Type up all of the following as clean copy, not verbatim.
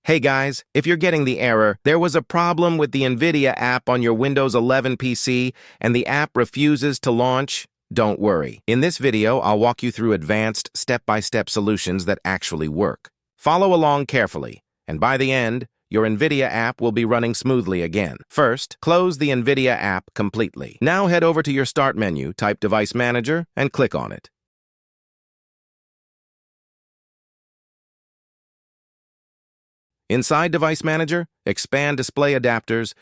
Hey guys, if you're getting the error, there was a problem with the NVIDIA app on your Windows 11 PC and the app refuses to launch, don't worry. In this video, I'll walk you through advanced step-by-step solutions that actually work. Follow along carefully, and by the end, your NVIDIA app will be running smoothly again. First, close the NVIDIA app completely. Now head over to your Start menu, type Device Manager, and click on it. Inside Device Manager, expand Display Adapters,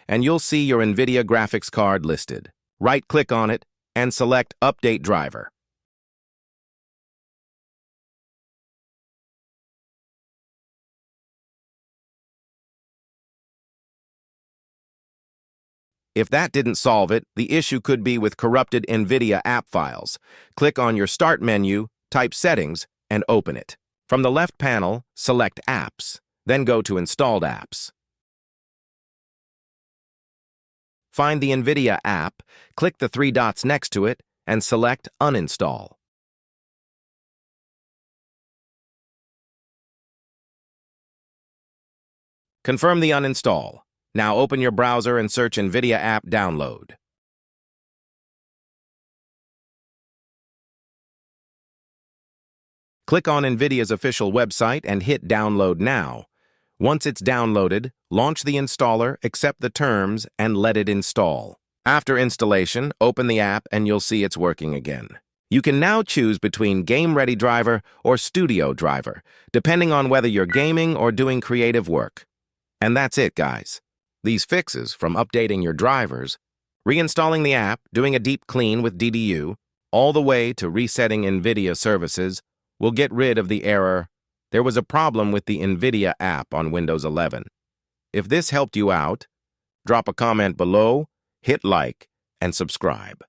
and you'll see your NVIDIA graphics card listed. Right-click on it and select Update Driver. If that didn't solve it, the issue could be with corrupted NVIDIA app files. Click on your Start menu, type Settings, and open it. From the left panel, select Apps, then go to Installed Apps. Find the NVIDIA app, click the three dots next to it, and select Uninstall. Confirm the uninstall. Now open your browser and search NVIDIA App Download. Click on NVIDIA's official website and hit Download Now. Once it's downloaded, launch the installer, accept the terms, and let it install. After installation, open the app and you'll see it's working again. You can now choose between Game Ready Driver or Studio Driver, depending on whether you're gaming or doing creative work. And that's it, guys. These fixes, from updating your drivers, reinstalling the app, doing a deep clean with DDU, all the way to resetting NVIDIA services, will get rid of the error, "There was a problem with the NVIDIA app on Windows 11." If this helped you out, drop a comment below, hit like, and subscribe.